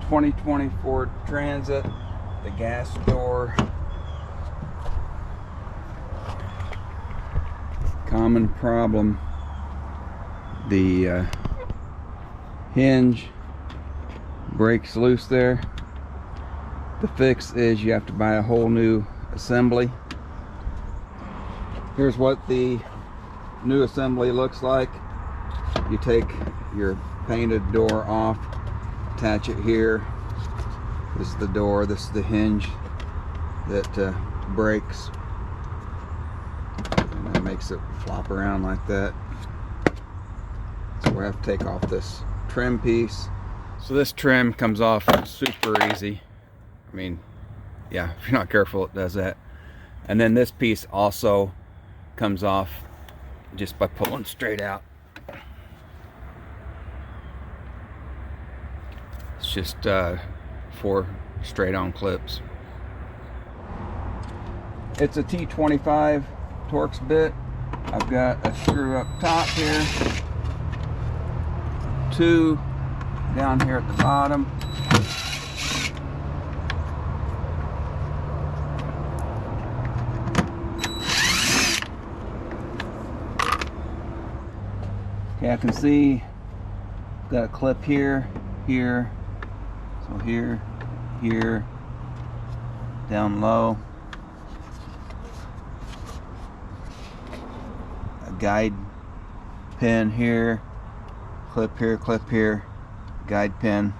2020 Ford Transit, the gas door. Common problem, the hinge breaks loose there. The fix is you have to buy a whole new assembly. Here's what the new assembly looks like. You take your painted door off, attach it here. This is the door, this is the hinge that breaks, and that makes it flop around like that. So we have to take off this trim piece. So this trim comes off super easy. I mean, yeah, if you're not careful, it does that. And then this piece also comes off just by pulling straight out. It's just 4 straight-on clips. It's a T25 Torx bit. I've got a screw up top here, 2 down here at the bottom. Okay, I can see got a clip here, here, so here, here, down low. A guide pin here, clip here, guide pin.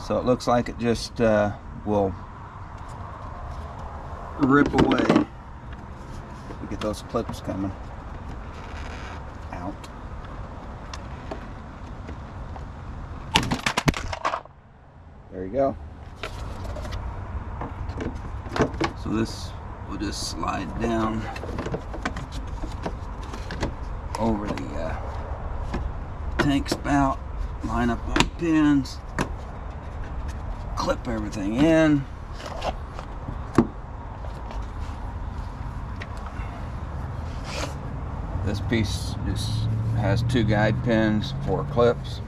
So it looks like it just will rip away. We get those clips coming out. There you go. So this will just slide down over the tank spout, line up my pins, clip everything in. This piece just has 2 guide pins, 4 clips.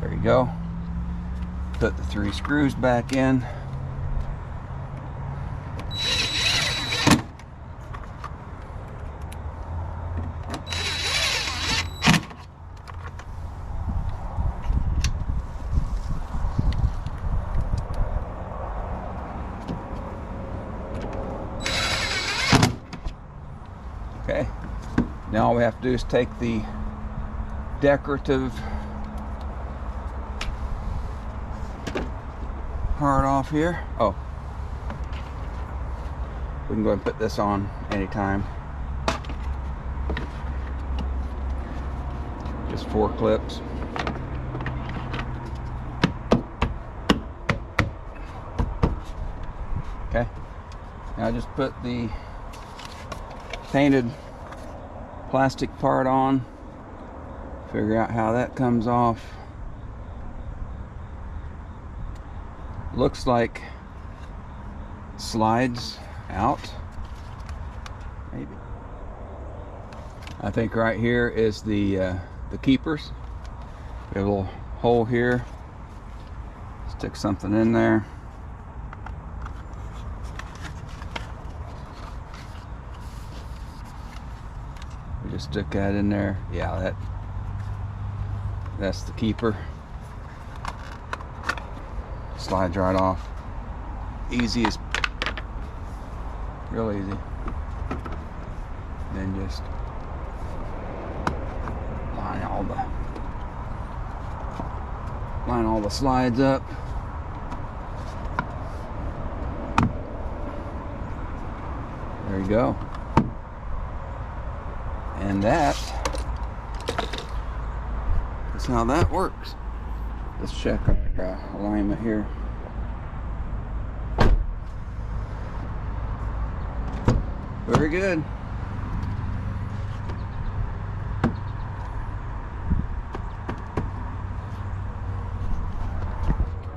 There you go. Put the 3 screws back in. Okay, now all we have to do is take the decorative part off here. Oh, we can go ahead and put this on anytime. Just 4 clips. Okay, now just put the painted plastic part on, figure out how that comes off. Looks like slides out, maybe. I think right here is the keepers. We have a little hole here, stick something in there. We just stick that in there. Yeah, that's the keeper. Slides right off. Easy as, real easy. Then just line all the slides up. There you go. And that is how that works. Let's check our alignment here. Very good.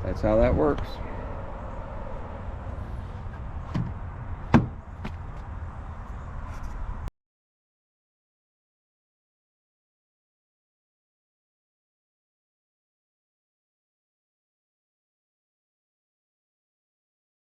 That's how that works.